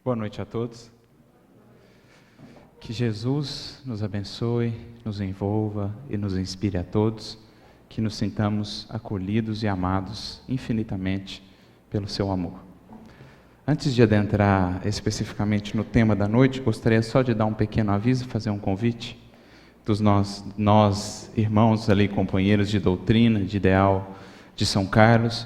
Boa noite a todos. Que Jesus nos abençoe, nos envolva e nos inspire a todos, que nos sintamos acolhidos e amados infinitamente pelo seu amor. Antes de adentrar especificamente no tema da noite, gostaria só de dar um pequeno aviso, fazer um convite dos nós irmãos ali, companheiros de doutrina, de ideal de São Carlos.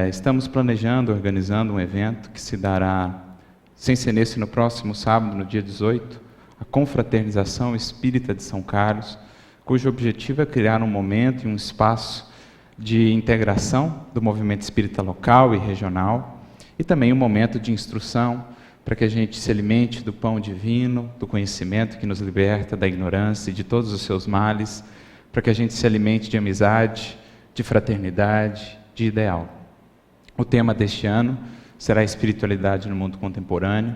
Estamos planejando, organizando um evento que se dará, sem ser nesse, no próximo sábado, no dia 18, a Confraternização Espírita de São Carlos, cujo objetivo é criar um momento e um espaço de integração do movimento espírita local e regional, e também um momento de instrução para que a gente se alimente do pão divino, do conhecimento que nos liberta da ignorância e de todos os seus males, para que a gente se alimente de amizade, de fraternidade, de ideal. O tema deste ano será a espiritualidade no mundo contemporâneo,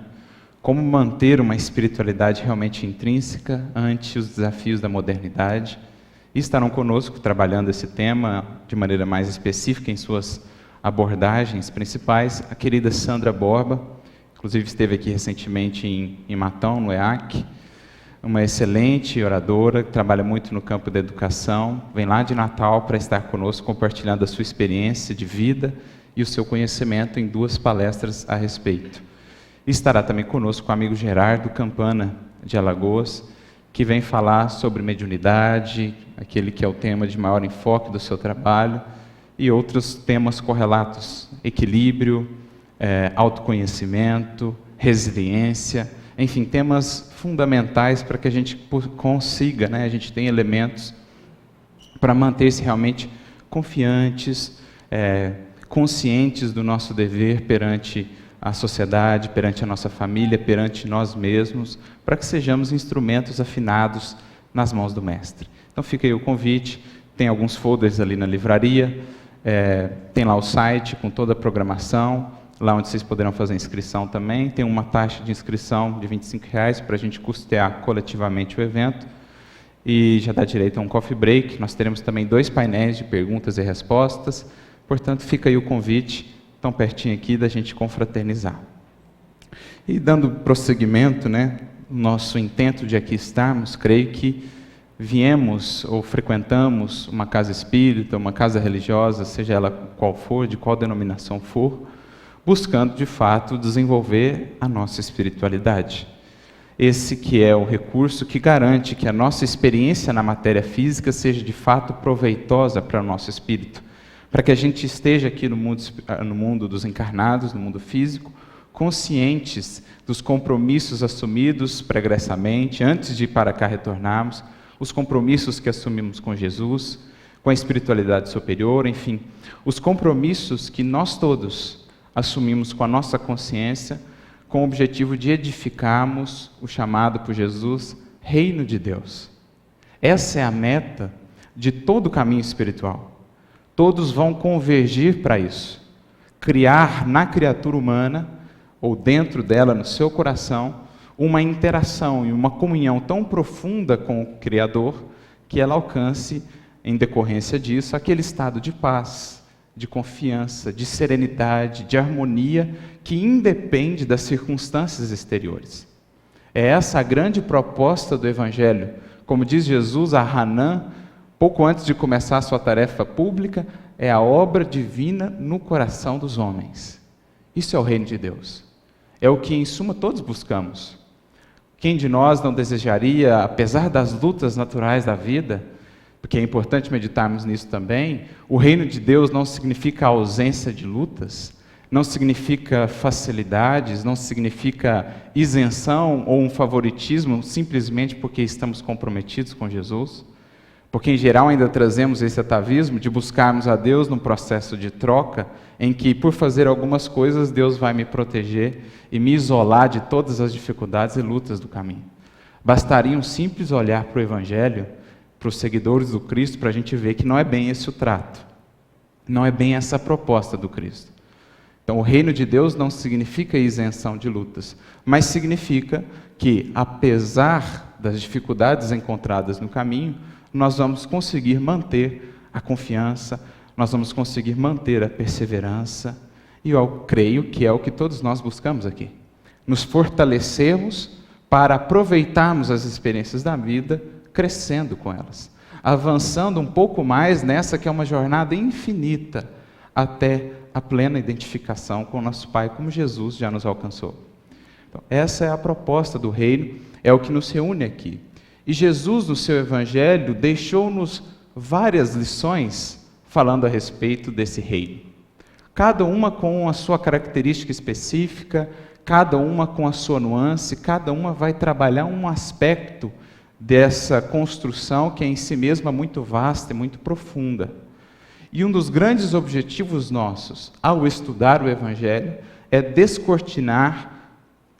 como manter uma espiritualidade realmente intrínseca ante os desafios da modernidade. E estarão conosco, trabalhando esse tema de maneira mais específica em suas abordagens principais, a querida Sandra Borba, inclusive esteve aqui recentemente em Matão, no EAC, uma excelente oradora, que trabalha muito no campo da educação, vem lá de Natal para estar conosco, compartilhando a sua experiência de vida e o seu conhecimento em 2 palestras a respeito. E estará também conosco o amigo Gerardo Campana, de Alagoas, que vem falar sobre mediunidade, aquele que é o tema de maior enfoque do seu trabalho, e outros temas correlatos, equilíbrio, autoconhecimento, resiliência, enfim, temas fundamentais para que a gente consiga, a gente tem elementos para manter-se realmente confiantes, conscientes do nosso dever perante a sociedade, perante a nossa família, perante nós mesmos, para que sejamos instrumentos afinados nas mãos do Mestre. Então fica aí o convite, tem alguns folders ali na livraria, tem lá o site com toda a programação, lá onde vocês poderão fazer a inscrição também, tem uma taxa de inscrição de R$25 para a gente custear coletivamente o evento, e já dá direito a um coffee break. Nós teremos também 2 painéis de perguntas e respostas, portanto fica aí o convite, tão pertinho aqui da gente confraternizar. E dando prosseguimento, nosso intento de aqui estarmos, creio que viemos ou frequentamos uma casa espírita, uma casa religiosa, seja ela qual for, de qual denominação for, buscando de fato desenvolver a nossa espiritualidade. Esse que é o recurso que garante que a nossa experiência na matéria física seja de fato proveitosa para o nosso espírito, para que a gente esteja aqui no mundo dos encarnados, no mundo físico, conscientes dos compromissos assumidos pregressamente, antes de para cá retornarmos, os compromissos que assumimos com Jesus, com a espiritualidade superior, enfim, os compromissos que nós todos assumimos com a nossa consciência, com o objetivo de edificarmos o chamado por Jesus Reino de Deus. Essa é a meta de todo o caminho espiritual. Todos vão convergir para isso. Criar na criatura humana, ou dentro dela, no seu coração, uma interação e uma comunhão tão profunda com o Criador, que ela alcance, em decorrência disso, aquele estado de paz, de confiança, de serenidade, de harmonia, que independe das circunstâncias exteriores. É essa a grande proposta do Evangelho. Como diz Jesus a Hanã, pouco antes de começar a sua tarefa pública, é a obra divina no coração dos homens. Isso é o reino de Deus. É o que, em suma, todos buscamos. Quem de nós não desejaria, apesar das lutas naturais da vida, porque é importante meditarmos nisso também, o reino de Deus não significa a ausência de lutas, não significa facilidades, não significa isenção ou um favoritismo simplesmente porque estamos comprometidos com Jesus. Porque, em geral, ainda trazemos esse atavismo de buscarmos a Deus num processo de troca, em que, por fazer algumas coisas, Deus vai me proteger e me isolar de todas as dificuldades e lutas do caminho. Bastaria um simples olhar para o Evangelho, para os seguidores do Cristo, para a gente ver que não é bem esse o trato. Não é bem essa a proposta do Cristo. Então, o reino de Deus não significa isenção de lutas, mas significa que, apesar das dificuldades encontradas no caminho, nós vamos conseguir manter a confiança, nós vamos conseguir manter a perseverança, e eu creio que é o que todos nós buscamos aqui. nos fortalecermos para aproveitarmos as experiências da vida, crescendo com elas, avançando um pouco mais nessa que é uma jornada infinita até a plena identificação com o nosso Pai, como Jesus já nos alcançou. Então, essa é a proposta do reino, é o que nos reúne aqui. E Jesus, no seu Evangelho, deixou-nos várias lições falando a respeito desse reino. Cada uma com a sua característica específica, cada uma com a sua nuance, cada uma vai trabalhar um aspecto dessa construção que é em si mesma muito vasta e muito profunda. E um dos grandes objetivos nossos, ao estudar o Evangelho, é descortinar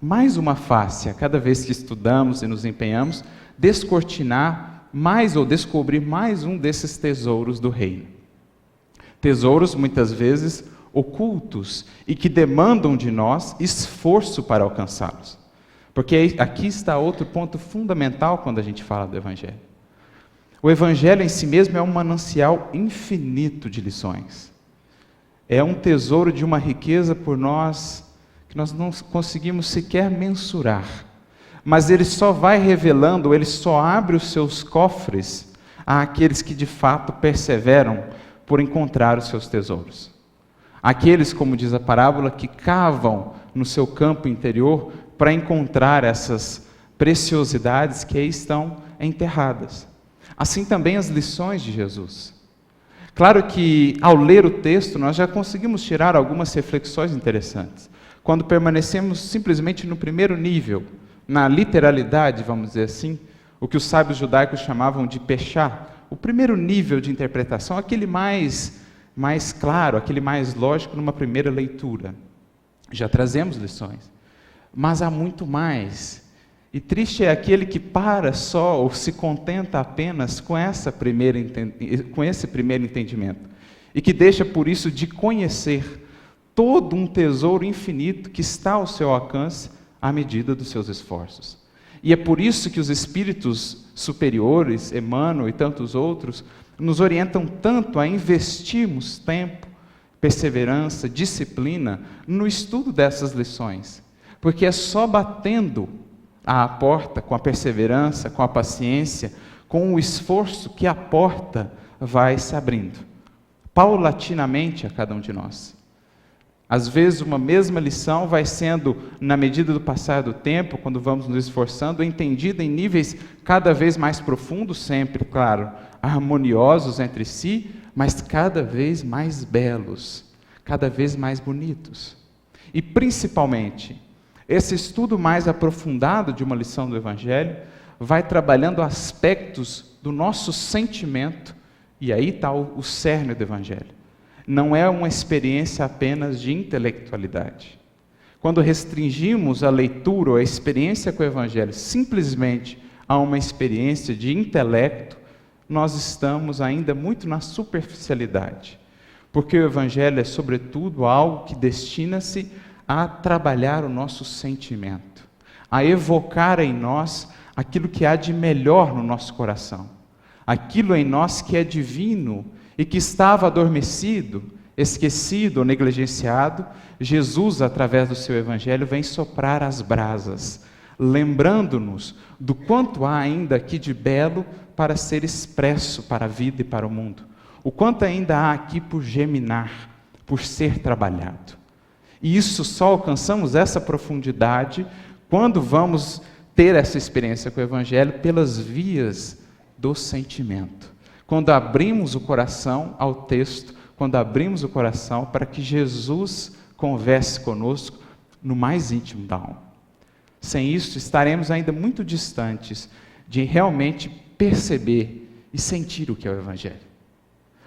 mais uma face, a cada vez que estudamos e nos empenhamos, descortinar mais ou descobrir mais um desses tesouros do reino. Tesouros, muitas vezes, ocultos e que demandam de nós esforço para alcançá-los. Porque aqui está outro ponto fundamental quando a gente fala do Evangelho. O Evangelho em si mesmo é um manancial infinito de lições. É um tesouro de uma riqueza por nós que nós não conseguimos sequer mensurar. Mas ele só vai revelando, ele só abre os seus cofres àqueles que de fato perseveram por encontrar os seus tesouros. Aqueles, como diz a parábola, que cavam no seu campo interior para encontrar essas preciosidades que aí estão enterradas. Assim também as lições de Jesus. Claro que ao ler o texto nós já conseguimos tirar algumas reflexões interessantes. Quando permanecemos simplesmente no primeiro nível, na literalidade, vamos dizer assim, o que os sábios judaicos chamavam de pechá, o primeiro nível de interpretação, aquele mais claro, aquele mais lógico numa primeira leitura. Já trazemos lições, mas há muito mais. E triste é aquele que para só ou se contenta apenas com esse primeiro entendimento e que deixa por isso de conhecer todo um tesouro infinito que está ao seu alcance à medida dos seus esforços. E é por isso que os espíritos superiores, Emmanuel e tantos outros, nos orientam tanto a investirmos tempo, perseverança, disciplina no estudo dessas lições, porque é só batendo à porta com a perseverança, com a paciência, com o esforço que a porta vai se abrindo, paulatinamente a cada um de nós. Às vezes uma mesma lição vai sendo, na medida do passar do tempo, quando vamos nos esforçando, entendida em níveis cada vez mais profundos, sempre, claro, harmoniosos entre si, mas cada vez mais belos, cada vez mais bonitos. E principalmente, esse estudo mais aprofundado de uma lição do Evangelho vai trabalhando aspectos do nosso sentimento, e aí está o cerne do Evangelho. Não é uma experiência apenas de intelectualidade. Quando restringimos a leitura ou a experiência com o Evangelho simplesmente a uma experiência de intelecto, nós estamos ainda muito na superficialidade. Porque o Evangelho é, sobretudo, algo que destina-se a trabalhar o nosso sentimento, a evocar em nós aquilo que há de melhor no nosso coração, aquilo em nós que é divino e que estava adormecido, esquecido ou negligenciado. Jesus, através do seu Evangelho, vem soprar as brasas, lembrando-nos do quanto há ainda aqui de belo para ser expresso para a vida e para o mundo, o quanto ainda há aqui por geminar, por ser trabalhado. E isso só alcançamos essa profundidade quando vamos ter essa experiência com o Evangelho pelas vias do sentimento. Quando abrimos o coração ao texto, quando abrimos o coração para que Jesus converse conosco no mais íntimo da alma. Sem isso, estaremos ainda muito distantes de realmente perceber e sentir o que é o Evangelho.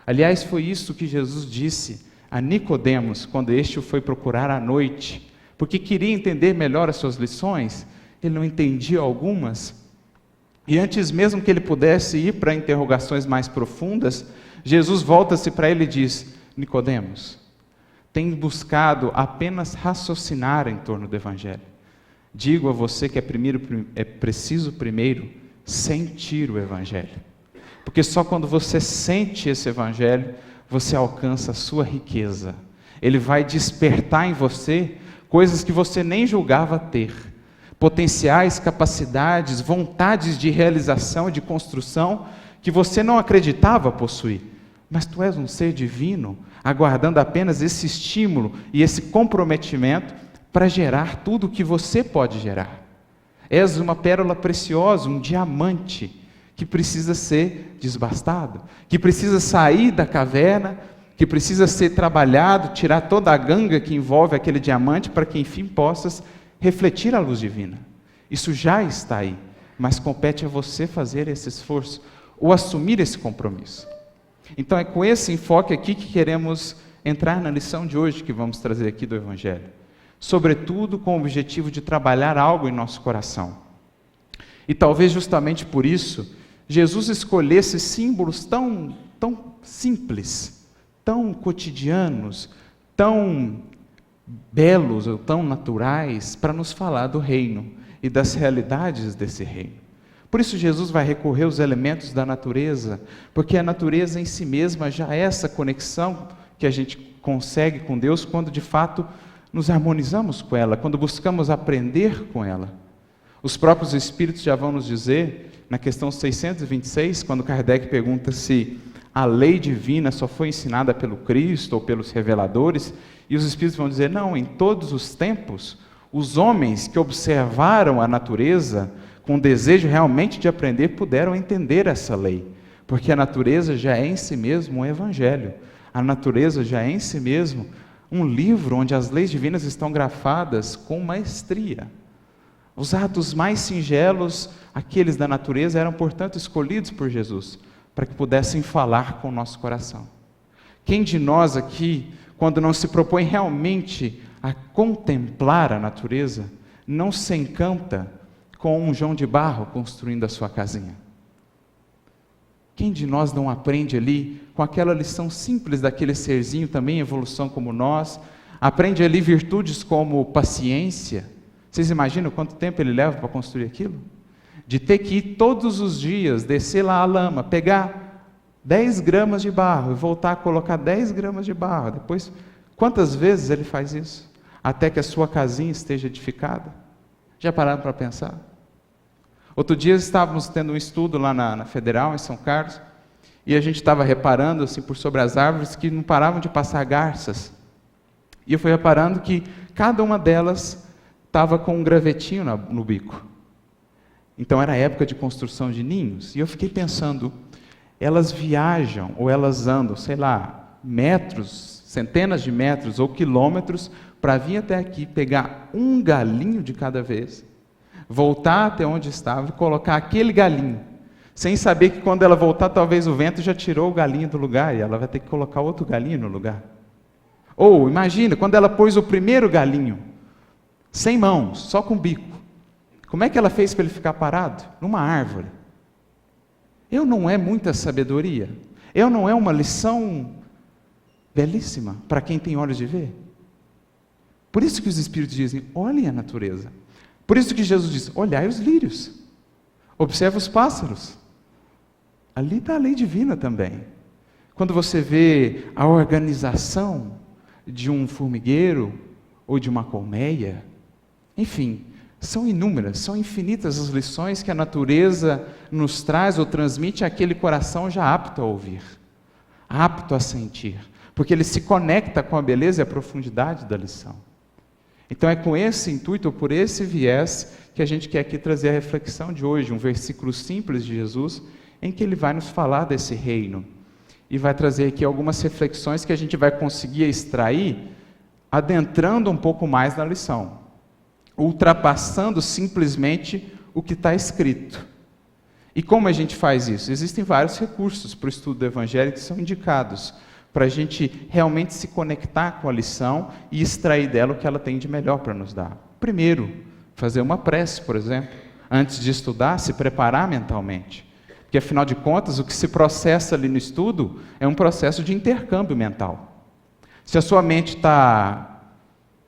Aliás, foi isso que Jesus disse a Nicodemos, quando este o foi procurar à noite, porque queria entender melhor as suas lições. Ele não entendia algumas, e antes mesmo que ele pudesse ir para interrogações mais profundas, Jesus volta-se para ele e diz: Nicodemos, tem buscado apenas raciocinar em torno do Evangelho. Digo a você que é preciso primeiro sentir o Evangelho, porque só quando você sente esse Evangelho, você alcança a sua riqueza. Ele vai despertar em você coisas que você nem julgava ter, potenciais, capacidades, vontades de realização, de construção, que você não acreditava possuir. Mas tu és um ser divino, aguardando apenas esse estímulo e esse comprometimento para gerar tudo o que você pode gerar. És uma pérola preciosa, um diamante, que precisa ser desbastado, que precisa sair da caverna, que precisa ser trabalhado, tirar toda a ganga que envolve aquele diamante, para que enfim possas refletir a luz divina. Isso já está aí, mas compete a você fazer esse esforço, ou assumir esse compromisso. Então é com esse enfoque aqui que queremos entrar na lição de hoje que vamos trazer aqui do Evangelho. Sobretudo com o objetivo de trabalhar algo em nosso coração. E talvez justamente por isso, Jesus escolhesse símbolos tão simples, tão cotidianos, tão belos ou tão naturais, para nos falar do reino e das realidades desse reino. Por isso Jesus vai recorrer aos elementos da natureza, porque a natureza em si mesma já é essa conexão que a gente consegue com Deus quando de fato nos harmonizamos com ela, quando buscamos aprender com ela. Os próprios Espíritos já vão nos dizer, na questão 626, quando Kardec pergunta se a lei divina só foi ensinada pelo Cristo ou pelos reveladores, e os Espíritos vão dizer, não, em todos os tempos, os homens que observaram a natureza, com desejo realmente de aprender, puderam entender essa lei, porque a natureza já é em si mesmo um evangelho, a natureza já é em si mesmo um livro onde as leis divinas estão grafadas com maestria. Os atos mais singelos, aqueles da natureza, eram portanto escolhidos por Jesus, para que pudessem falar com o nosso coração. Quem de nós aqui, quando não se propõe realmente a contemplar a natureza, não se encanta com um João de Barro construindo a sua casinha? Quem de nós não aprende ali com aquela lição simples daquele serzinho também em evolução como nós, aprende ali virtudes como paciência? Vocês imaginam quanto tempo ele leva para construir aquilo? De ter que ir todos os dias, descer lá a lama, pegar 10 gramas de barro e voltar a colocar 10 gramas de barro. Depois, quantas vezes ele faz isso? Até que a sua casinha esteja edificada. Já pararam para pensar? Outro dia estávamos tendo um estudo lá na Federal, em São Carlos, e a gente estava reparando assim, por sobre as árvores que não paravam de passar garças. E eu fui reparando que cada uma delas estava com um gravetinho no bico. Então era a época de construção de ninhos. E eu fiquei pensando, elas viajam ou elas andam, sei lá, metros, centenas de metros ou quilômetros para vir até aqui, pegar um galinho de cada vez, voltar até onde estava e colocar aquele galinho, sem saber que quando ela voltar, talvez o vento já tirou o galinho do lugar e ela vai ter que colocar outro galinho no lugar. Ou, imagina, quando ela pôs o primeiro galinho, sem mãos, só com o bico, como é que ela fez para ele ficar parado? Numa árvore. Eu não é muita sabedoria? Eu não é uma lição belíssima para quem tem olhos de ver? Por isso que os Espíritos dizem, olhem a natureza. Por isso que Jesus diz, olhai os lírios, observa os pássaros. Ali está a lei divina também. Quando você vê a organização de um formigueiro ou de uma colmeia, enfim, são inúmeras, são infinitas as lições que a natureza nos traz ou transmite àquele coração já apto a ouvir, apto a sentir, porque ele se conecta com a beleza e a profundidade da lição. Então é com esse intuito, ou por esse viés, que a gente quer aqui trazer a reflexão de hoje, um versículo simples de Jesus, em que ele vai nos falar desse reino, e vai trazer aqui algumas reflexões que a gente vai conseguir extrair, adentrando um pouco mais na lição, ultrapassando simplesmente o que está escrito. E como a gente faz isso? Existem vários recursos para o estudo do Evangelho que são indicados, para a gente realmente se conectar com a lição e extrair dela o que ela tem de melhor para nos dar. Primeiro, fazer uma prece, por exemplo, antes de estudar, se preparar mentalmente. Porque, afinal de contas, o que se processa ali no estudo é um processo de intercâmbio mental. Se a sua mente está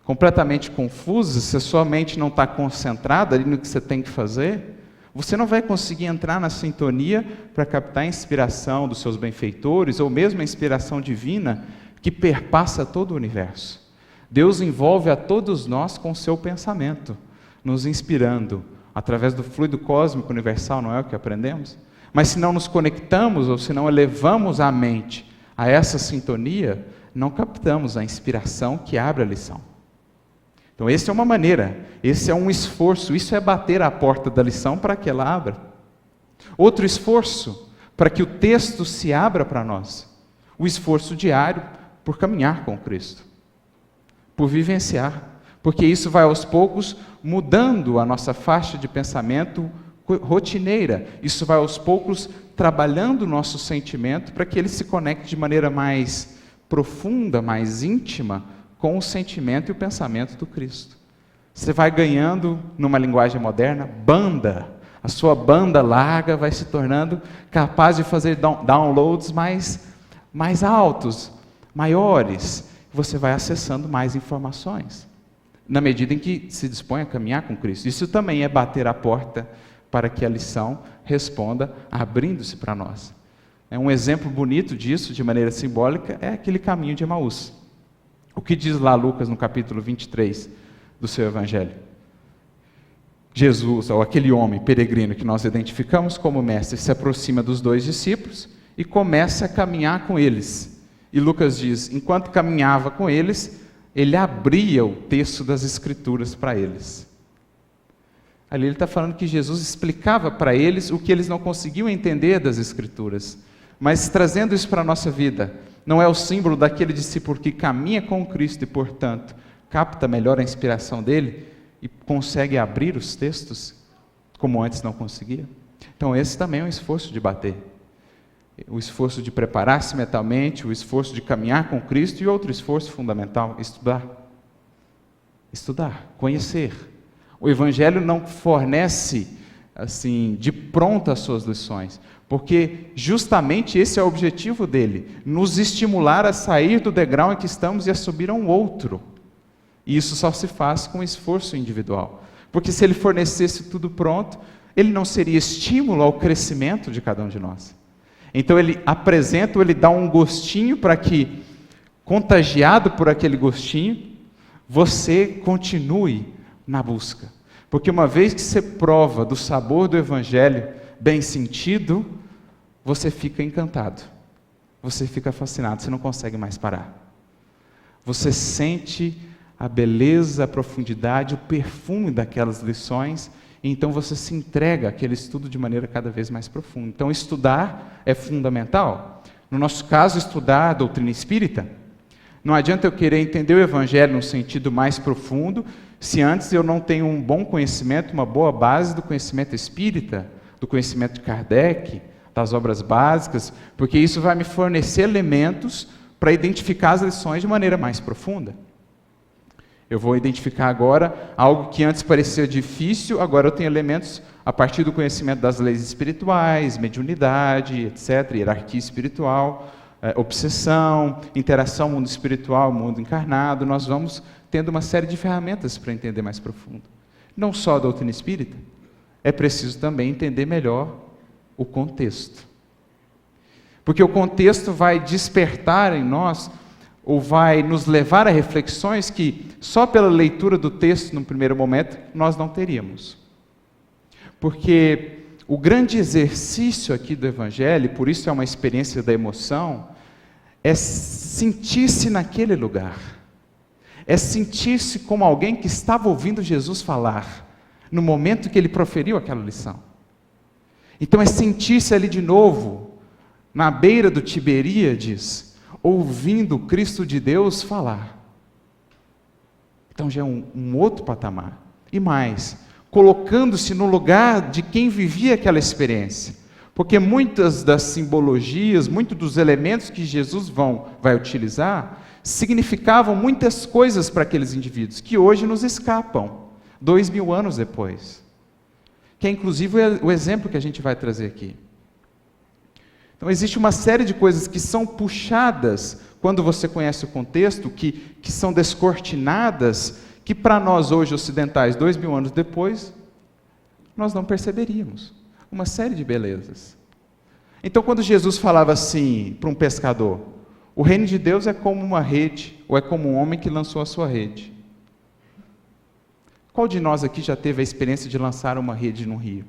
completamente confusa, se a sua mente não está concentrada ali no que você tem que fazer, você não vai conseguir entrar na sintonia para captar a inspiração dos seus benfeitores, ou mesmo a inspiração divina que perpassa todo o universo. Deus envolve a todos nós com o seu pensamento, nos inspirando, através do fluido cósmico universal, não é o que aprendemos? Mas se não nos conectamos, ou se não elevamos a mente a essa sintonia, não captamos a inspiração que abre a lição. Então, essa é uma maneira, esse é um esforço, isso é bater a porta da lição para que ela abra. Outro esforço, para que o texto se abra para nós, o esforço diário por caminhar com Cristo, por vivenciar, porque isso vai aos poucos mudando a nossa faixa de pensamento rotineira, isso vai aos poucos trabalhando o nosso sentimento para que ele se conecte de maneira mais profunda, mais íntima, com o sentimento e o pensamento do Cristo. Você vai ganhando, numa linguagem moderna, banda. A sua banda larga vai se tornando capaz de fazer downloads mais altos, maiores. Você vai acessando mais informações, na medida em que se dispõe a caminhar com Cristo. Isso também é bater a porta para que a lição responda, abrindo-se para nós. Um exemplo bonito disso, de maneira simbólica, é aquele caminho de Emaús. O que diz lá Lucas no capítulo 23 do seu Evangelho? Jesus, ou aquele homem peregrino que nós identificamos como mestre, se aproxima dos 2 discípulos e começa a caminhar com eles. E Lucas diz, enquanto caminhava com eles, ele abria o texto das Escrituras para eles. Ali ele está falando que Jesus explicava para eles o que eles não conseguiam entender das Escrituras. Mas trazendo isso para a nossa vida, não é o símbolo daquele discípulo que caminha com Cristo e, portanto, capta melhor a inspiração dele e consegue abrir os textos como antes não conseguia? Então esse também é um esforço de bater. O esforço de preparar-se mentalmente, o esforço de caminhar com Cristo e outro esforço fundamental, estudar. Estudar, conhecer. O Evangelho não fornece assim de pronto as suas lições, porque justamente esse é o objetivo dele, nos estimular a sair do degrau em que estamos e a subir a um outro. E isso só se faz com esforço individual, porque se ele fornecesse tudo pronto, ele não seria estímulo ao crescimento de cada um de nós. Então ele apresenta, ele dá um gostinho para que, contagiado por aquele gostinho, você continue na busca. Porque uma vez que você prova do sabor do Evangelho bem sentido, você fica encantado, você fica fascinado, você não consegue mais parar. Você sente a beleza, a profundidade, o perfume daquelas lições, e então você se entrega àquele estudo de maneira cada vez mais profunda. Então estudar é fundamental. No nosso caso, estudar a doutrina espírita. Não adianta eu querer entender o Evangelho num sentido mais profundo, se antes eu não tenho um bom conhecimento, uma boa base do conhecimento espírita, do conhecimento de Kardec, das obras básicas, porque isso vai me fornecer elementos para identificar as lições de maneira mais profunda. Eu vou identificar agora algo que antes parecia difícil, agora eu tenho elementos a partir do conhecimento das leis espirituais, mediunidade, etc., hierarquia espiritual, obsessão, interação mundo espiritual, mundo encarnado. Nós vamos tendo uma série de ferramentas para entender mais profundo. Não só a doutrina espírita, é preciso também entender melhor o contexto. Porque o contexto vai despertar em nós, ou vai nos levar a reflexões que só pela leitura do texto, no primeiro momento, nós não teríamos. Porque o grande exercício aqui do Evangelho, por isso é uma experiência da emoção, é sentir-se naquele lugar. É sentir-se como alguém que estava ouvindo Jesus falar, no momento que ele proferiu aquela lição. Então é sentir-se ali de novo, na beira do Tiberíades, ouvindo o Cristo de Deus falar. Então já é um outro patamar. E mais, colocando-se no lugar de quem vivia aquela experiência. Porque muitas das simbologias, muitos dos elementos que Jesus vai utilizar, significavam muitas coisas para aqueles indivíduos, que hoje nos escapam, 2000 anos depois. Que é inclusive o exemplo que a gente vai trazer aqui. Então existe uma série de coisas que são puxadas, quando você conhece o contexto, que são descortinadas, que para nós hoje ocidentais, 2000 anos depois, nós não perceberíamos. Uma série de belezas. Então quando Jesus falava assim para um pescador, O reino de Deus é como uma rede, ou é como um homem que lançou a sua rede. Qual de nós aqui já teve a experiência de lançar uma rede no rio?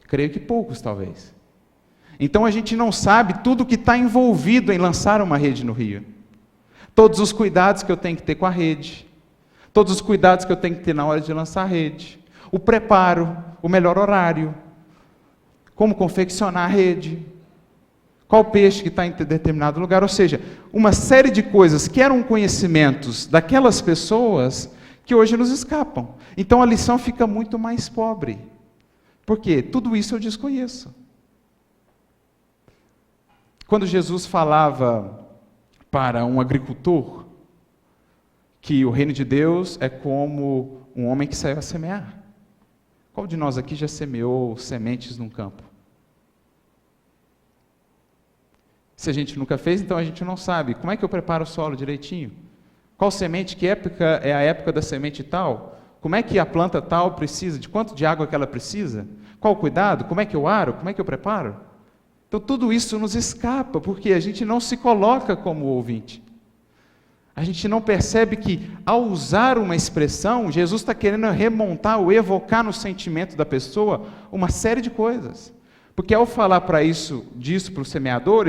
Creio que poucos, talvez. Então a gente não sabe tudo que está envolvido em lançar uma rede no rio. Todos os cuidados que eu tenho que ter com a rede, todos os cuidados que eu tenho que ter na hora de lançar a rede, o preparo, o melhor horário, como confeccionar a rede, qual peixe que está em determinado lugar, ou seja, uma série de coisas que eram conhecimentos daquelas pessoas que hoje nos escapam. Então a lição fica muito mais pobre. Por quê? Tudo isso eu desconheço. Quando Jesus falava para um agricultor que o reino de Deus é como um homem que saiu a semear. Qual de nós aqui já semeou sementes num campo? Se a gente nunca fez, então a gente não sabe. Como é que eu preparo o solo direitinho? Qual semente, que época é a época da semente tal? Como é que a planta tal precisa? De quanto de água que ela precisa? Qual o cuidado? Como é que eu aro? Como é que eu preparo? Então tudo isso nos escapa, porque a gente não se coloca como ouvinte. A gente não percebe que, ao usar uma expressão, Jesus está querendo remontar ou evocar no sentimento da pessoa uma série de coisas. Porque ao falar disso para o semeador,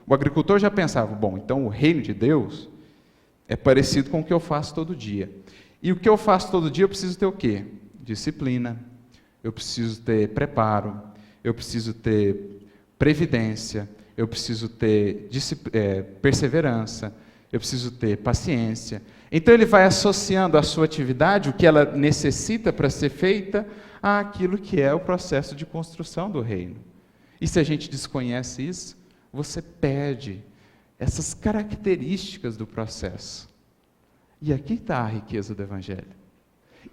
o agricultor já pensava, bom, então o reino de Deus é parecido com o que eu faço todo dia. E o que eu faço todo dia eu preciso ter o quê? Disciplina, eu preciso ter preparo, eu preciso ter previdência, eu preciso ter perseverança, eu preciso ter paciência. Então ele vai associando a sua atividade, o que ela necessita para ser feita, àquilo que é o processo de construção do reino. E se a gente desconhece isso, você perde essas características do processo. E aqui está a riqueza do Evangelho.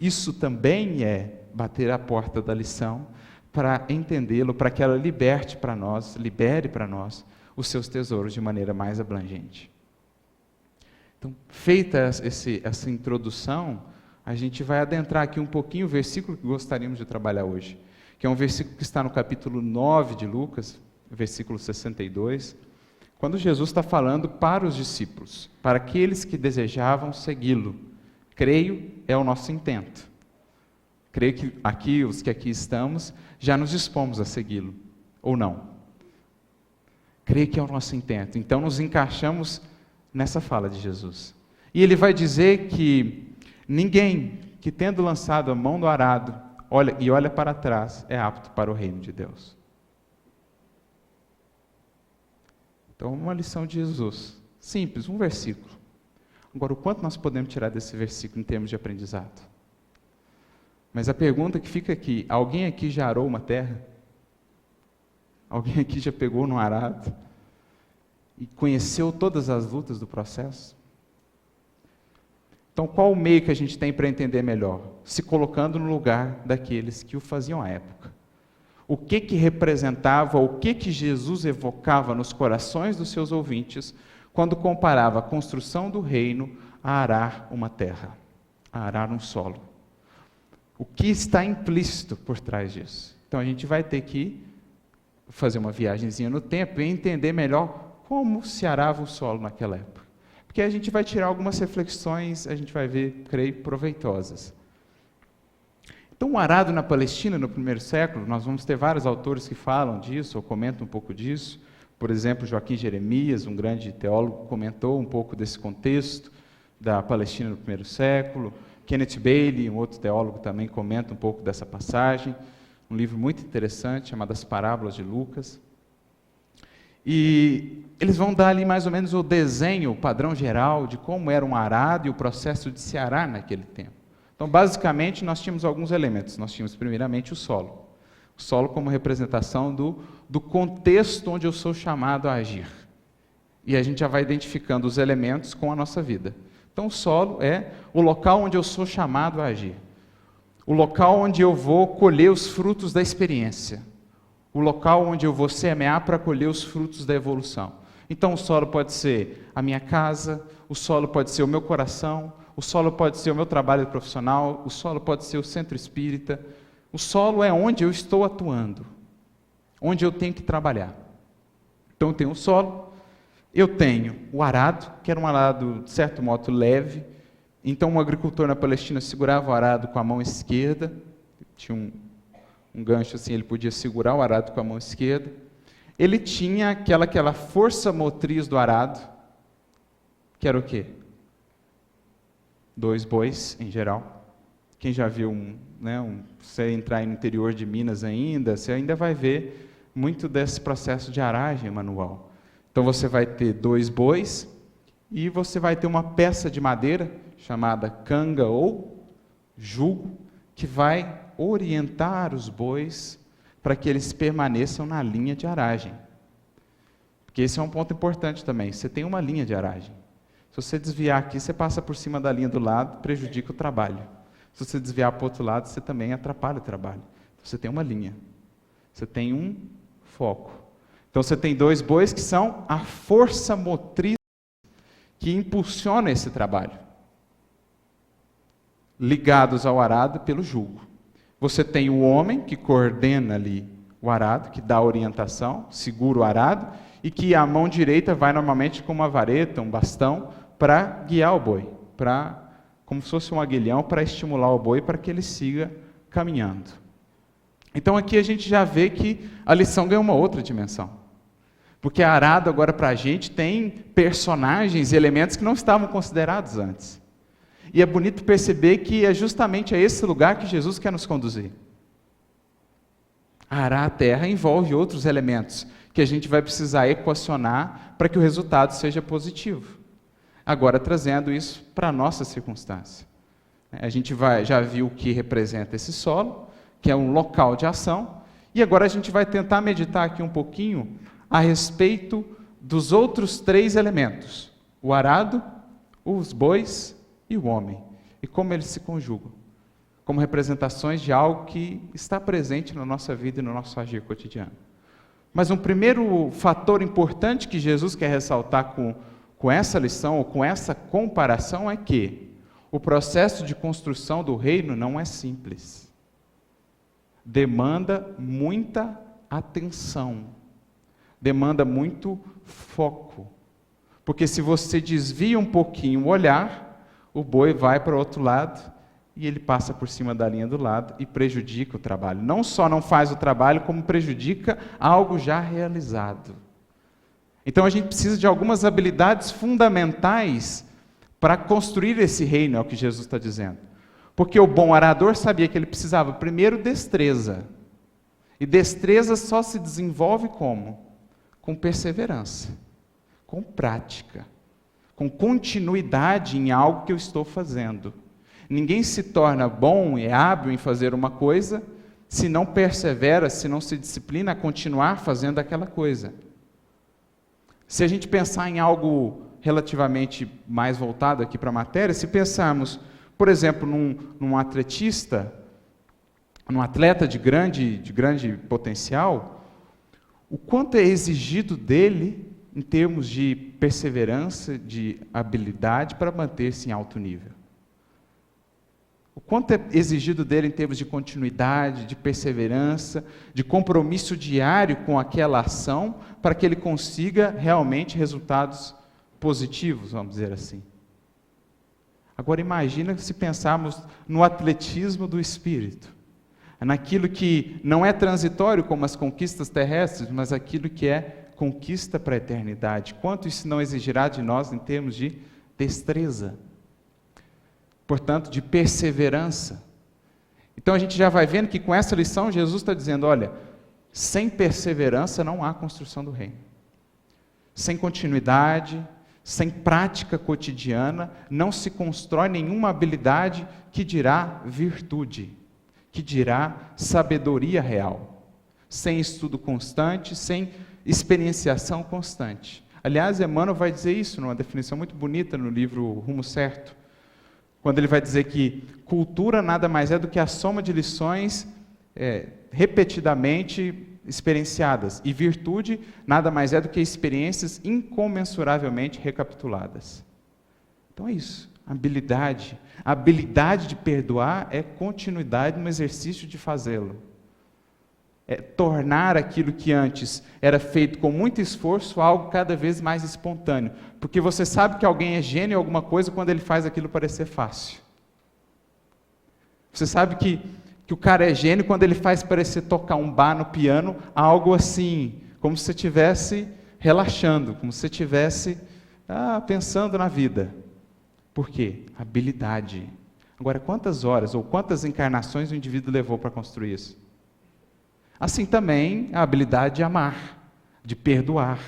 Isso também é bater a porta da lição para entendê-lo, para que ela libere para nós os seus tesouros de maneira mais abrangente. Então, feita essa introdução, a gente vai adentrar aqui um pouquinho o versículo que gostaríamos de trabalhar hoje, que é um versículo que está no capítulo 9 de Lucas, versículo 62, quando Jesus está falando para os discípulos, para aqueles que desejavam segui-lo. Creio, é o nosso intento. Creio que os que aqui estamos, já nos dispomos a segui-lo, ou não. Creio que é o nosso intento. Então nos encaixamos nessa fala de Jesus. E ele vai dizer que ninguém que, tendo lançado a mão do arado, olha para trás, é apto para o reino de Deus. Então, uma lição de Jesus. Simples, um versículo. Agora, o quanto nós podemos tirar desse versículo em termos de aprendizado? Mas a pergunta que fica aqui, alguém aqui já arou uma terra? Alguém aqui já pegou no arado? E conheceu todas as lutas do processo? Então, qual o meio que a gente tem para entender melhor? Se colocando no lugar daqueles que o faziam à época. O que representava, o que Jesus evocava nos corações dos seus ouvintes, quando comparava a construção do reino a arar uma terra, a arar um solo. O que está implícito por trás disso? Então, a gente vai ter que fazer uma viagemzinha no tempo e entender melhor como se arava o solo naquela época. Porque a gente vai tirar algumas reflexões, a gente vai ver, creio, proveitosas. Então, o arado na Palestina, no primeiro século, nós vamos ter vários autores que falam disso, ou comentam um pouco disso. Por exemplo, Joaquim Jeremias, um grande teólogo, comentou um pouco desse contexto da Palestina no primeiro século. Kenneth Bailey, um outro teólogo, também comenta um pouco dessa passagem. Um livro muito interessante, chamado As Parábolas de Lucas. E eles vão dar ali mais ou menos o desenho, o padrão geral de como era um arado e o processo de se arar naquele tempo. Então, basicamente, nós tínhamos alguns elementos. Nós tínhamos, primeiramente, o solo. O solo como representação do contexto onde eu sou chamado a agir. E a gente já vai identificando os elementos com a nossa vida. Então, o solo é o local onde eu sou chamado a agir. O local onde eu vou colher os frutos da experiência. O local onde eu vou semear para colher os frutos da evolução. Então, o solo pode ser a minha casa, o solo pode ser o meu coração, o solo pode ser o meu trabalho profissional, o solo pode ser o centro espírita. O solo é onde eu estou atuando. onde eu tenho que trabalhar. Então eu tenho o solo, eu tenho o arado, que era um arado, de certo modo, leve. Então um agricultor na Palestina segurava o arado com a mão esquerda, tinha um gancho assim, ele podia segurar o arado com a mão esquerda. Ele tinha aquela força motriz do arado, que era o quê? 2 bois, em geral. Quem já viu, você entrar aí no interior de Minas ainda, você ainda vai ver muito desse processo de aragem manual. Então você vai ter 2 bois e você vai ter uma peça de madeira chamada canga ou jugo, que vai orientar os bois para que eles permaneçam na linha de aragem. Porque esse é um ponto importante também. Você tem uma linha de aragem. Se você desviar aqui, você passa por cima da linha do lado, prejudica o trabalho. Se você desviar para o outro lado, você também atrapalha o trabalho. Então, você tem uma linha. Você tem um foco. Então você tem 2 bois que são a força motriz que impulsiona esse trabalho, ligados ao arado pelo jugo. Você tem o homem que coordena ali o arado, que dá a orientação, segura o arado, e que a mão direita vai normalmente com uma vareta, um bastão, para guiar o boi, como se fosse um aguilhão, para estimular o boi para que ele siga caminhando. Então aqui a gente já vê que a lição ganha uma outra dimensão. Porque a arado agora para a gente tem personagens e elementos que não estavam considerados antes. E é bonito perceber que é justamente a esse lugar que Jesus quer nos conduzir. Arar a terra envolve outros elementos que a gente vai precisar equacionar para que o resultado seja positivo. Agora trazendo isso para a nossa circunstância. A gente já viu o que representa esse solo, que é um local de ação, e agora a gente vai tentar meditar aqui um pouquinho a respeito dos outros 3 elementos: o arado, os bois e o homem, e como eles se conjugam, como representações de algo que está presente na nossa vida e no nosso agir cotidiano. Mas um primeiro fator importante que Jesus quer ressaltar com essa lição, ou com essa comparação, é que o processo de construção do reino não é simples. Demanda muita atenção, demanda muito foco. Porque se você desvia um pouquinho o olhar, o boi vai para o outro lado e ele passa por cima da linha do lado e prejudica o trabalho. Não só não faz o trabalho, como prejudica algo já realizado. Então a gente precisa de algumas habilidades fundamentais para construir esse reino, é o que Jesus está dizendo. Porque o bom arador sabia que ele precisava, primeiro, destreza. E destreza só se desenvolve como? Com perseverança, com prática, com continuidade em algo que eu estou fazendo. Ninguém se torna bom e hábil em fazer uma coisa se não persevera, se não se disciplina a continuar fazendo aquela coisa. Se a gente pensar em algo relativamente mais voltado aqui para a matéria, se pensarmos, por exemplo, num atletista, num atleta de grande potencial, o quanto é exigido dele em termos de perseverança, de habilidade para manter-se em alto nível. O quanto é exigido dele em termos de continuidade, de perseverança, de compromisso diário com aquela ação, para que ele consiga realmente resultados positivos, vamos dizer assim. Agora imagina se pensarmos no atletismo do espírito, naquilo que não é transitório como as conquistas terrestres, mas aquilo que é conquista para a eternidade. Quanto isso não exigirá de nós em termos de destreza, portanto, de perseverança. Então a gente já vai vendo que com essa lição Jesus está dizendo, olha, sem perseverança não há construção do reino. Sem continuidade, sem prática cotidiana, não se constrói nenhuma habilidade que dirá virtude, que dirá sabedoria real. Sem estudo constante, sem experienciação constante. Aliás, Emmanuel vai dizer isso numa definição muito bonita no livro Rumo Certo, quando ele vai dizer que cultura nada mais é do que a soma de lições repetidamente experienciadas, e virtude nada mais é do que experiências incomensuravelmente recapituladas. Então é isso, habilidade. A habilidade de perdoar é continuidade no exercício de fazê-lo. tornar aquilo que antes era feito com muito esforço algo cada vez mais espontâneo. Porque você sabe que alguém é gênio em alguma coisa quando ele faz aquilo parecer fácil. Você sabe que o cara é gênio quando ele faz parecer tocar um bar no piano, algo assim, como se você estivesse relaxando, como se você estivesse pensando na vida. Por quê? Habilidade. Agora, quantas horas ou quantas encarnações o indivíduo levou para construir isso? Assim também a habilidade de amar, de perdoar,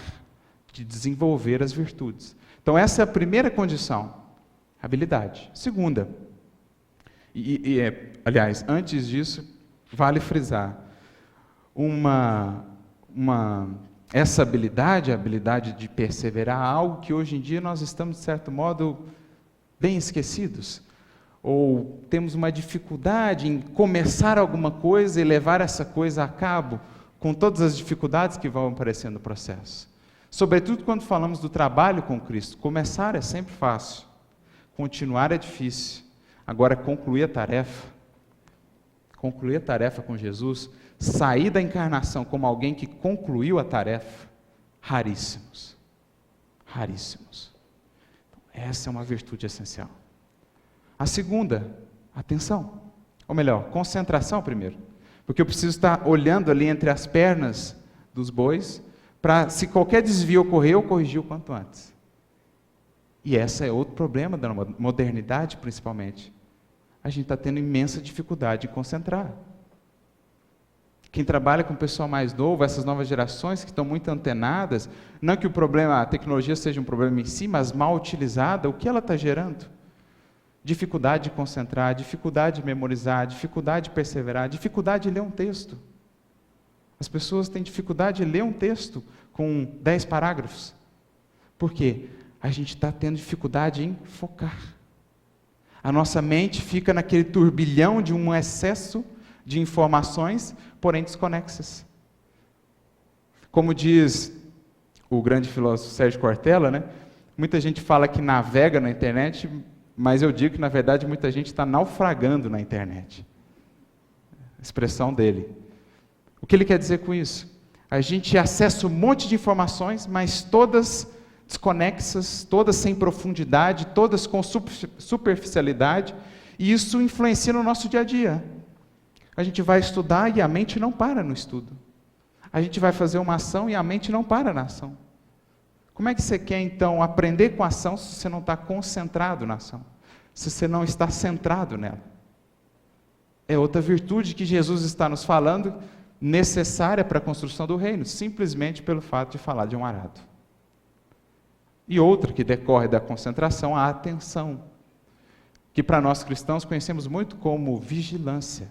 de desenvolver as virtudes. Então essa é a primeira condição, habilidade. Segunda, aliás, antes disso, vale frisar, essa habilidade, a habilidade de perseverar, algo que hoje em dia nós estamos, de certo modo, bem esquecidos. Ou temos uma dificuldade em começar alguma coisa e levar essa coisa a cabo, com todas as dificuldades que vão aparecendo no processo. Sobretudo quando falamos do trabalho com Cristo. Começar é sempre fácil, continuar é difícil. Agora, concluir a tarefa com Jesus, sair da encarnação como alguém que concluiu a tarefa, raríssimos. Raríssimos. Essa é uma virtude essencial. A segunda, atenção. Ou melhor, concentração primeiro. Porque eu preciso estar olhando ali entre as pernas dos bois, para, se qualquer desvio ocorrer, eu corrigir o quanto antes. E esse é outro problema da modernidade, principalmente. A gente está tendo imensa dificuldade de concentrar. Quem trabalha com o pessoal mais novo, essas novas gerações que estão muito antenadas, não que a tecnologia seja um problema em si, mas mal utilizada, o que ela está gerando? Dificuldade de concentrar, dificuldade de memorizar, dificuldade de perseverar, dificuldade de ler um texto. As pessoas têm dificuldade de ler um texto com 10 parágrafos. Por quê? A gente está tendo dificuldade em focar. A nossa mente fica naquele turbilhão de um excesso de informações, porém desconexas. Como diz o grande filósofo Sérgio Cortella, né? Muita gente fala que navega na internet, mas eu digo que, na verdade, muita gente está naufragando na internet. Expressão dele. O que ele quer dizer com isso? A gente acessa um monte de informações, mas todas desconexas, todas sem profundidade, todas com superficialidade, e isso influencia no nosso dia a dia. A gente vai estudar e a mente não para no estudo. A gente vai fazer uma ação e a mente não para na ação. Como é que você quer, então, aprender com a ação se você não está concentrado na ação? Se você não está centrado nela? É outra virtude que Jesus está nos falando, necessária para a construção do reino, simplesmente pelo fato de falar de um arado. E outra que decorre da concentração, a atenção, que para nós cristãos conhecemos muito como vigilância.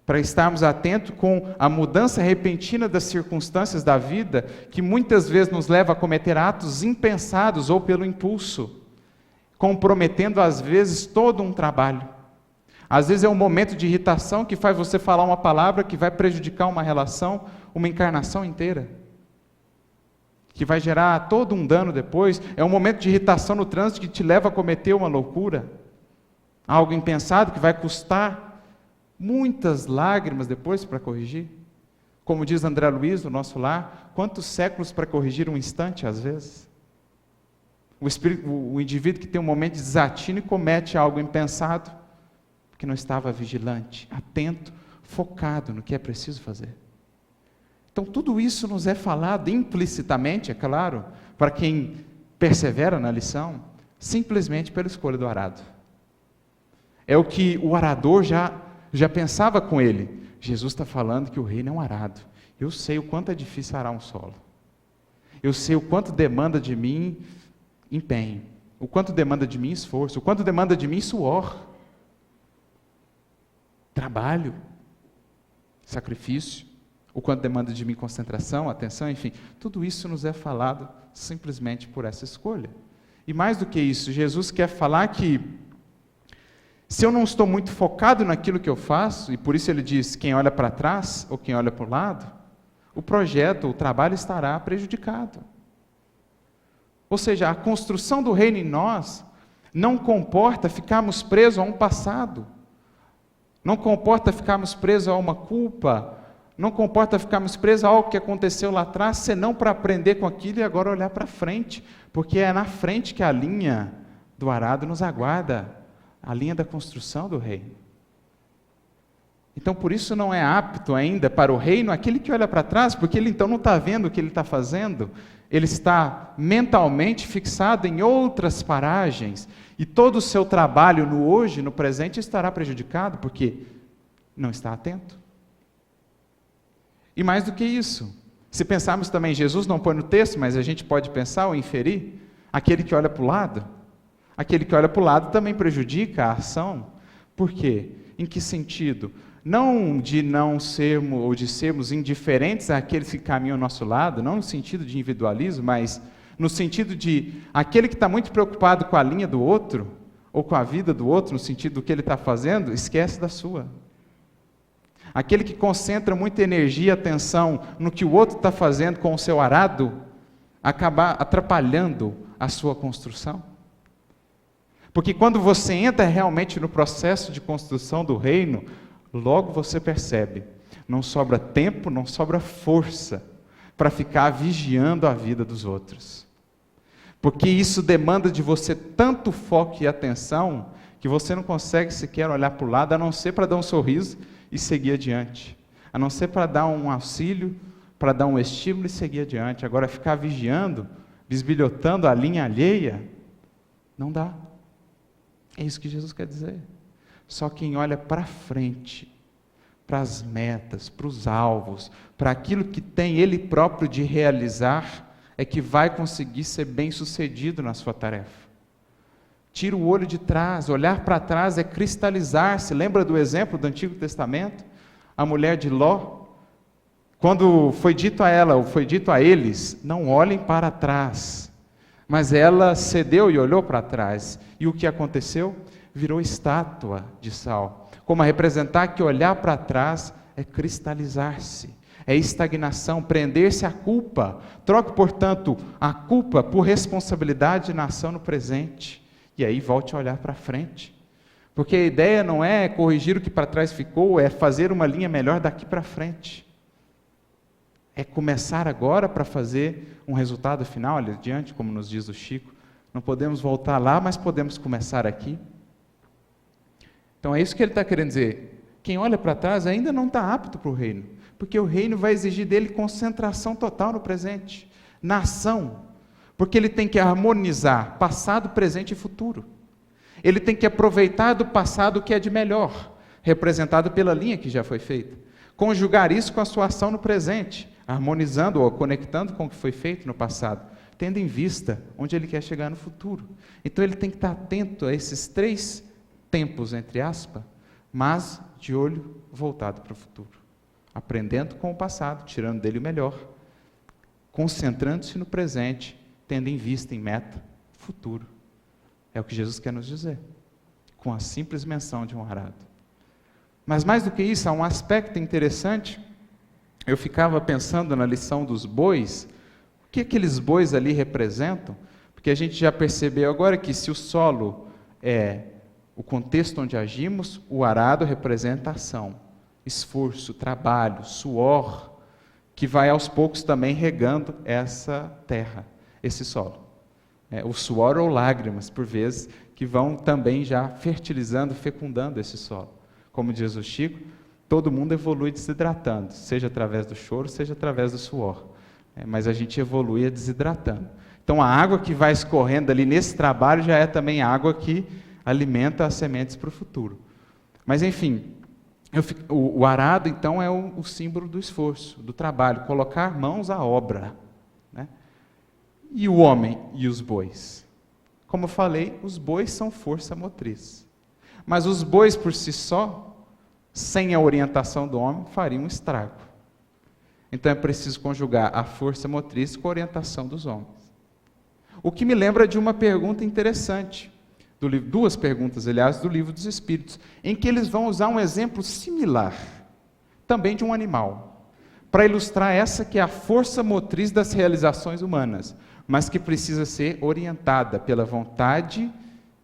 Para estarmos atentos com a mudança repentina das circunstâncias da vida, que muitas vezes nos leva a cometer atos impensados ou pelo impulso, comprometendo às vezes todo um trabalho. Às vezes é um momento de irritação que faz você falar uma palavra que vai prejudicar uma relação, uma encarnação inteira, que vai gerar todo um dano depois. É um momento de irritação no trânsito que te leva a cometer uma loucura, algo impensado que vai custar muitas lágrimas depois para corrigir. Como diz André Luiz, do nosso lar, quantos séculos para corrigir um instante, às vezes? O indivíduo que tem um momento de desatino e comete algo impensado, porque não estava vigilante, atento, focado no que é preciso fazer. Então, tudo isso nos é falado implicitamente, é claro, para quem persevera na lição, simplesmente pela escolha do arado. É o que o arador já pensava com ele. Jesus está falando que o reino é um arado. Eu sei o quanto é difícil arar um solo. Eu sei o quanto demanda de mim empenho. O quanto demanda de mim esforço. O quanto demanda de mim suor. Trabalho. Sacrifício. O quanto demanda de mim concentração, atenção, enfim. Tudo isso nos é falado simplesmente por essa escolha. E mais do que isso, Jesus quer falar que se eu não estou muito focado naquilo que eu faço, e por isso ele diz, quem olha para trás ou quem olha para o lado, o projeto, o trabalho estará prejudicado. Ou seja, a construção do reino em nós não comporta ficarmos presos a um passado, não comporta ficarmos presos a uma culpa, Não comporta ficarmos presos a algo que aconteceu lá atrás, senão para aprender com aquilo e agora olhar para frente, porque é na frente que a linha do arado nos aguarda, a linha da construção do reino. Então, por isso não é apto ainda para o reino aquele que olha para trás, porque ele então não está vendo o que ele está fazendo, ele está mentalmente fixado em outras paragens, e todo o seu trabalho no hoje, no presente, estará prejudicado, porque não está atento. E mais do que isso, se pensarmos também, Jesus não põe no texto, mas a gente pode pensar ou inferir, aquele que olha para o lado, aquele que olha para o lado também prejudica a ação. Por quê? Em que sentido? Não de não sermos, ou de sermos indiferentes àqueles que caminham ao nosso lado, não no sentido de individualismo, mas no sentido de aquele que está muito preocupado com a linha do outro, ou com a vida do outro, no sentido do que ele está fazendo, esquece da sua. Aquele que concentra muita energia e atenção no que o outro está fazendo com o seu arado, acaba atrapalhando a sua construção. Porque quando você entra realmente no processo de construção do reino, logo você percebe, não sobra tempo, não sobra força para ficar vigiando a vida dos outros. Porque isso demanda de você tanto foco e atenção, que você não consegue sequer olhar para o lado, a não ser para dar um sorriso e seguir adiante. A não ser para dar um auxílio, para dar um estímulo e seguir adiante. Agora, ficar vigiando, bisbilhotando a linha alheia, não dá. É isso que Jesus quer dizer. Só quem olha para frente, para as metas, para os alvos, para aquilo que tem ele próprio de realizar, é que vai conseguir ser bem-sucedido na sua tarefa. Tira o olho de trás, olhar para trás é cristalizar-se. Lembra do exemplo do Antigo Testamento? A mulher de Ló, quando foi dito a ela, ou foi dito a eles, não olhem para trás. Mas ela cedeu e olhou para trás. E o que aconteceu? Virou estátua de sal. Como a representar que olhar para trás é cristalizar-se, é estagnação, prender-se à culpa. Troque, portanto, a culpa por responsabilidade na ação no presente. E aí volte a olhar para frente. Porque a ideia não é corrigir o que para trás ficou, é fazer uma linha melhor daqui para frente. É começar agora para fazer um resultado final ali adiante, como nos diz o Chico. Não podemos voltar lá, mas podemos começar aqui. Então é isso que ele está querendo dizer. Quem olha para trás ainda não está apto para o reino, porque o reino vai exigir dele concentração total no presente, na ação, porque ele tem que harmonizar passado, presente e futuro. Ele tem que aproveitar do passado o que é de melhor, representado pela linha que já foi feita, conjugar isso com a sua ação no presente, harmonizando ou conectando com o que foi feito no passado, tendo em vista onde ele quer chegar no futuro. Então ele tem que estar atento a esses 3 tempos, entre aspas, mas de olho voltado para o futuro, aprendendo com o passado, tirando dele o melhor, concentrando-se no presente, tendo em vista, em meta, futuro. É o que Jesus quer nos dizer, com a simples menção de um arado. Mas mais do que isso, há um aspecto interessante. Eu ficava pensando na lição dos bois, o que aqueles bois ali representam, porque a gente já percebeu agora que se o solo é o contexto onde agimos, o arado representa ação, esforço, trabalho, suor, que vai aos poucos também regando essa terra, esse solo. O suor ou lágrimas, por vezes, que vão também já fertilizando, fecundando esse solo. Como diz o Chico, todo mundo evolui desidratando, seja através do choro, seja através do suor. Mas a gente evolui desidratando. Então a água que vai escorrendo ali nesse trabalho já é também água que alimenta as sementes para o futuro. Mas enfim, o arado então é o símbolo do esforço, do trabalho, colocar mãos à obra. Né? E o homem e os bois? Como eu falei, os bois são força motriz. Mas os bois por si só, sem a orientação do homem, fariam um estrago. Então é preciso conjugar a força motriz com a orientação dos homens. O que me lembra de uma pergunta interessante, do livro, 2 perguntas, aliás, do Livro dos Espíritos, em que eles vão usar um exemplo similar, também de um animal, para ilustrar essa que é a força motriz das realizações humanas, mas que precisa ser orientada pela vontade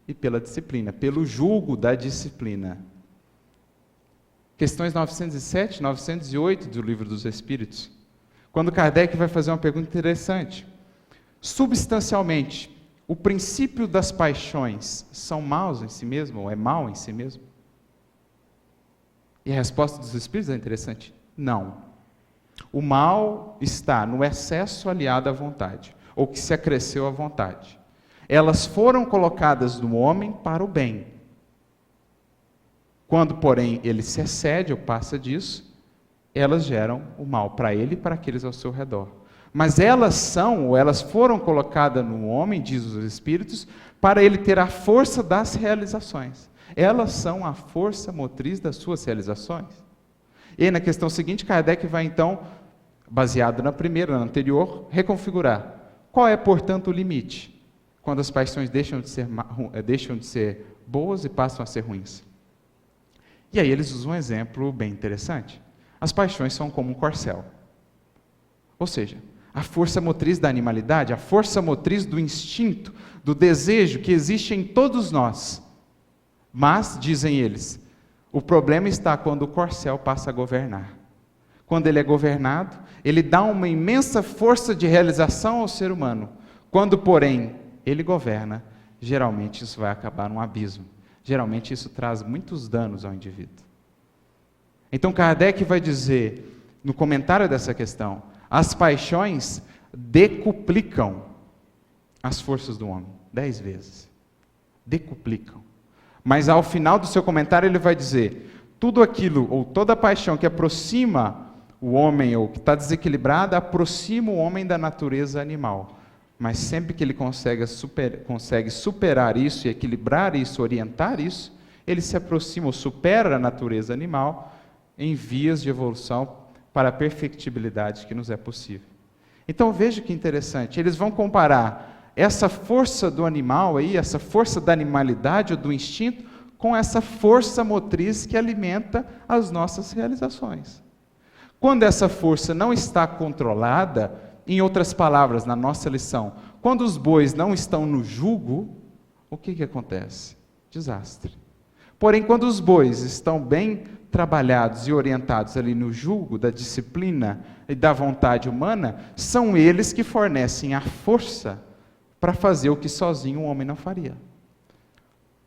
e pela disciplina, pelo jugo da disciplina. Questões 907, 908 do Livro dos Espíritos. Quando Kardec vai fazer uma pergunta interessante. Substancialmente, o princípio das paixões são maus em si mesmo, ou é mau em si mesmo? E a resposta dos Espíritos é interessante. Não. O mal está no excesso aliado à vontade, ou que se acresceu à vontade. Elas foram colocadas no homem para o bem. Quando, porém, ele se excede ou passa disso, elas geram o mal para ele e para aqueles ao seu redor. Mas elas foram colocadas no homem, diz os Espíritos, para ele ter a força das realizações. Elas são a força motriz das suas realizações. E na questão seguinte, Kardec vai então, baseado na primeira, na anterior, reconfigurar. Qual é, portanto, o limite? Quando as paixões deixam de ser boas e passam a ser ruins. E aí eles usam um exemplo bem interessante. As paixões são como um corcel. Ou seja, a força motriz da animalidade, a força motriz do instinto, do desejo que existe em todos nós. Mas, dizem eles, o problema está quando o corcel passa a governar. Quando ele é governado, ele dá uma imensa força de realização ao ser humano. Quando, porém, ele governa, geralmente isso vai acabar num abismo. Geralmente isso traz muitos danos ao indivíduo. Então Kardec vai dizer, no comentário dessa questão, as paixões decuplicam as forças do homem, 10 vezes. Decuplicam. Mas ao final do seu comentário ele vai dizer, tudo aquilo, ou toda paixão que aproxima o homem, ou que está desequilibrada, aproxima o homem da natureza animal. Mas sempre que ele consegue superar isso, e equilibrar isso, orientar isso, ele se aproxima ou supera a natureza animal em vias de evolução para a perfectibilidade que nos é possível. Então veja que interessante, eles vão comparar essa força do animal aí, essa força da animalidade ou do instinto, com essa força motriz que alimenta as nossas realizações. Quando essa força não está controlada, em outras palavras, na nossa lição, quando os bois não estão no jugo, o que acontece? Desastre. Porém, quando os bois estão bem trabalhados e orientados ali no jugo da disciplina e da vontade humana, são eles que fornecem a força para fazer o que sozinho o homem não faria.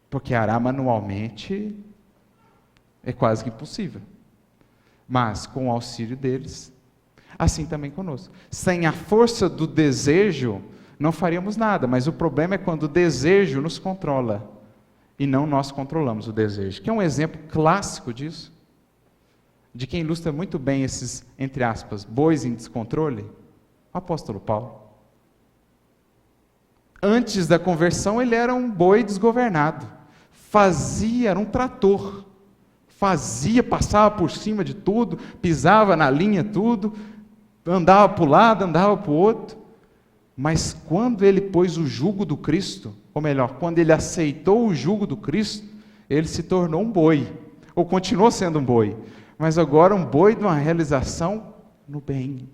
Porque arar manualmente é quase que impossível. Mas, com o auxílio deles, assim também conosco. Sem a força do desejo, não faríamos nada, mas o problema é quando o desejo nos controla, e não nós controlamos o desejo. Que é um exemplo clássico disso, de quem ilustra muito bem esses, entre aspas, bois em descontrole, o apóstolo Paulo. Antes da conversão, ele era um boi desgovernado, era um trator, passava por cima de tudo, pisava na linha tudo, andava para o lado, andava para o outro, mas quando ele pôs o jugo do Cristo, ou melhor, quando ele aceitou o jugo do Cristo, ele se tornou um boi, ou continuou sendo um boi, mas agora um boi de uma realização no bem.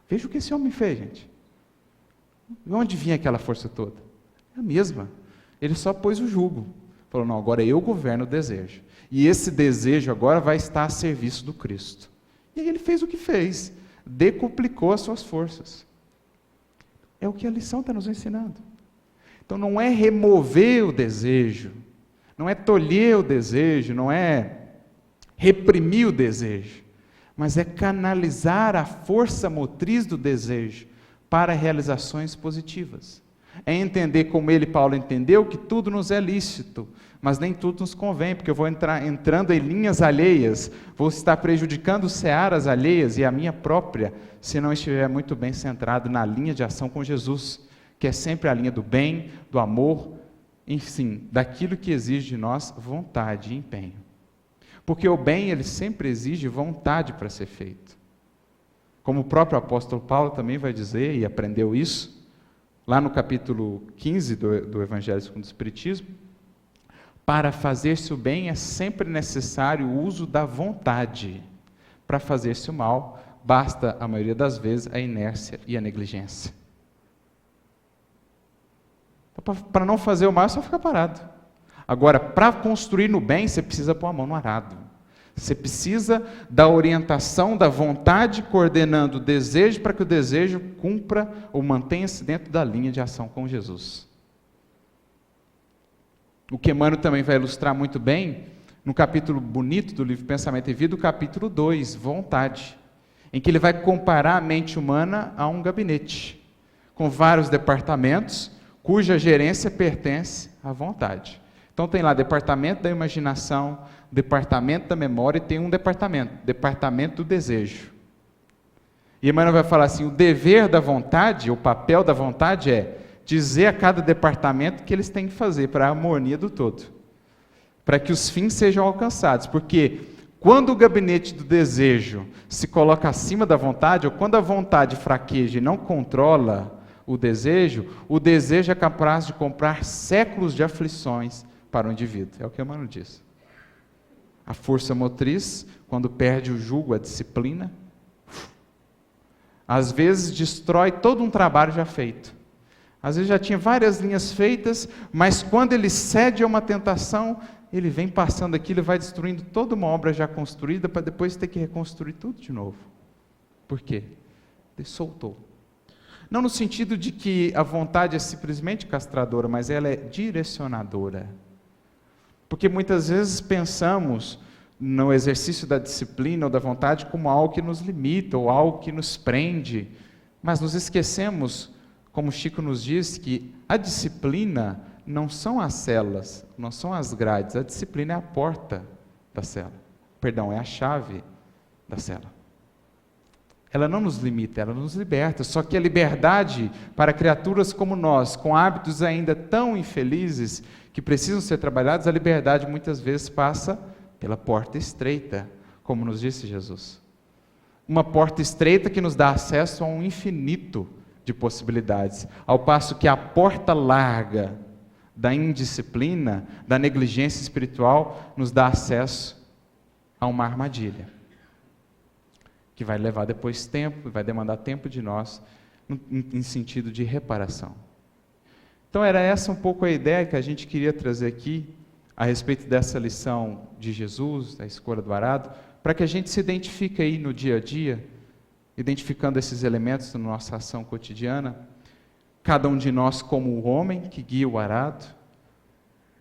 Veja o que esse homem fez, gente. De onde vinha aquela força toda? É a mesma. Ele só pôs o jugo. Falou, não, agora eu governo o desejo. E esse desejo agora vai estar a serviço do Cristo. E aí ele fez o que fez. Decuplicou as suas forças. É o que a lição está nos ensinando. Então não é remover o desejo, não é tolher o desejo, não é reprimir o desejo, mas é canalizar a força motriz do desejo para realizações positivas. É entender como Paulo entendeu, que tudo nos é lícito, mas nem tudo nos convém, porque eu vou entrando em linhas alheias, vou estar prejudicando searas alheias e a minha própria, se não estiver muito bem centrado na linha de ação com Jesus, que é sempre a linha do bem, do amor, enfim, daquilo que exige de nós vontade e empenho. Porque o bem, ele sempre exige vontade para ser feito. Como o próprio apóstolo Paulo também vai dizer, e aprendeu isso, lá no capítulo 15 do Evangelho segundo o Espiritismo, para fazer-se o bem é sempre necessário o uso da vontade. Para fazer-se o mal, basta, a maioria das vezes, a inércia e a negligência. Então, para não fazer o mal, é só ficar parado. Agora, para construir no bem, você precisa pôr a mão no arado. Você precisa da orientação, da vontade, coordenando o desejo para que o desejo cumpra ou mantenha-se dentro da linha de ação com Jesus. O que Emmanuel também vai ilustrar muito bem, no capítulo bonito do livro Pensamento e Vida, o capítulo 2, Vontade, em que ele vai comparar a mente humana a um gabinete, com vários departamentos, cuja gerência pertence à vontade. Então tem lá departamento da imaginação, departamento da memória e tem um departamento do desejo. E Emmanuel vai falar assim, o dever da vontade, o papel da vontade é dizer a cada departamento o que eles têm que fazer para a harmonia do todo, para que os fins sejam alcançados, porque quando o gabinete do desejo se coloca acima da vontade, ou quando a vontade fraqueja e não controla o desejo é capaz de comprar séculos de aflições para o indivíduo. É o que Emmanuel diz. A força motriz, quando perde o jugo, a disciplina, às vezes destrói todo um trabalho já feito. Às vezes já tinha várias linhas feitas, mas quando ele cede a uma tentação, ele vem passando aquilo e vai destruindo toda uma obra já construída para depois ter que reconstruir tudo de novo. Por quê? Ele soltou. Não no sentido de que a vontade é simplesmente castradora, mas ela é direcionadora. Porque muitas vezes pensamos no exercício da disciplina ou da vontade como algo que nos limita ou algo que nos prende, mas nos esquecemos, como Chico nos diz, que a disciplina não são as celas, não são as grades, a disciplina é a porta da cela. Perdão, é a chave da cela. Ela não nos limita, ela nos liberta. Só que a liberdade para criaturas como nós, com hábitos ainda tão infelizes, que precisam ser trabalhados, a liberdade muitas vezes passa pela porta estreita, como nos disse Jesus. Uma porta estreita que nos dá acesso a um infinito de possibilidades, ao passo que a porta larga da indisciplina, da negligência espiritual, nos dá acesso a uma armadilha, que vai levar depois tempo, vai demandar tempo de nós, em sentido de reparação. Então era essa um pouco a ideia que a gente queria trazer aqui, a respeito dessa lição de Jesus, da escolha do arado, para que a gente se identifique aí no dia a dia, identificando esses elementos na nossa ação cotidiana, cada um de nós como o homem que guia o arado,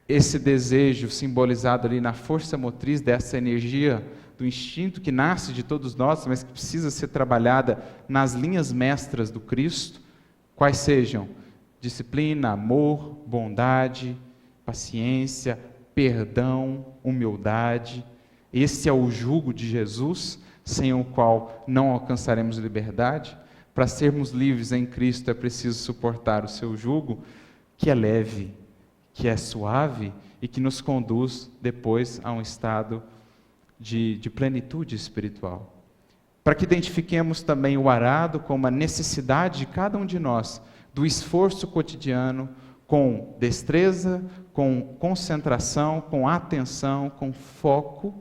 esse desejo simbolizado ali na força motriz dessa energia do instinto que nasce de todos nós, mas que precisa ser trabalhada nas linhas mestras do Cristo, quais sejam disciplina, amor, bondade, paciência, perdão, humildade. Esse é o jugo de Jesus, sem o qual não alcançaremos liberdade. Para sermos livres em Cristo é preciso suportar o seu jugo, que é leve, que é suave e que nos conduz depois a um estado de plenitude espiritual. Para que identifiquemos também o arado como a necessidade de cada um de nós, do esforço cotidiano, com destreza, com concentração, com atenção, com foco,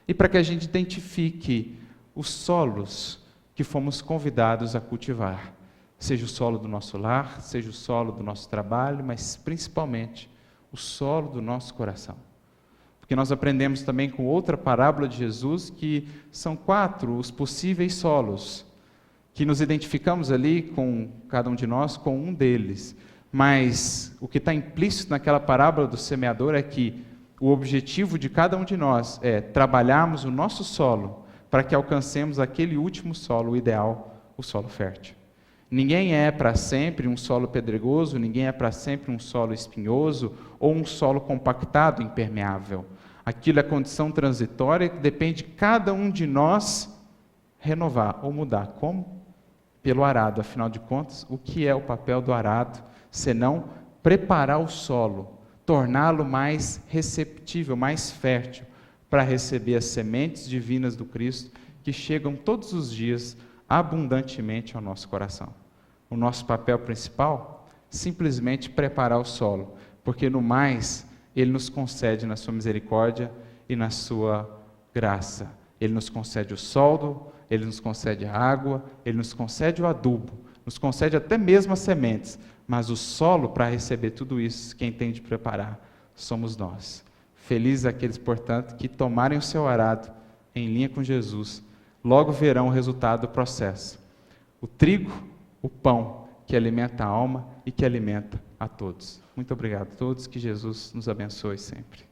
e para que a gente identifique os solos que fomos convidados a cultivar, seja o solo do nosso lar, seja o solo do nosso trabalho, mas principalmente o solo do nosso coração. Porque nós aprendemos também com outra parábola de Jesus que são 4 os possíveis solos, que nos identificamos ali com cada um de nós, com um deles. Mas o que está implícito naquela parábola do semeador é que o objetivo de cada um de nós é trabalharmos o nosso solo para que alcancemos aquele último solo, o ideal, o solo fértil. Ninguém é para sempre um solo pedregoso, ninguém é para sempre um solo espinhoso ou um solo compactado, impermeável. Aquilo é condição transitória que depende de cada um de nós renovar ou mudar. Como? Pelo arado. Afinal de contas, o que é o papel do arado, senão preparar o solo, torná-lo mais receptível, mais fértil, para receber as sementes divinas do Cristo que chegam todos os dias abundantemente ao nosso coração. O nosso papel principal, simplesmente preparar o solo, porque no mais, Ele nos concede na sua misericórdia e na sua graça. Ele nos concede o soldo, Ele nos concede a água, Ele nos concede o adubo, nos concede até mesmo as sementes, mas o solo para receber tudo isso, quem tem de preparar, somos nós. Felizes aqueles, portanto, que tomarem o seu arado em linha com Jesus, logo verão o resultado do processo. O trigo, o pão, que alimenta a alma e que alimenta a todos. Muito obrigado a todos, que Jesus nos abençoe sempre.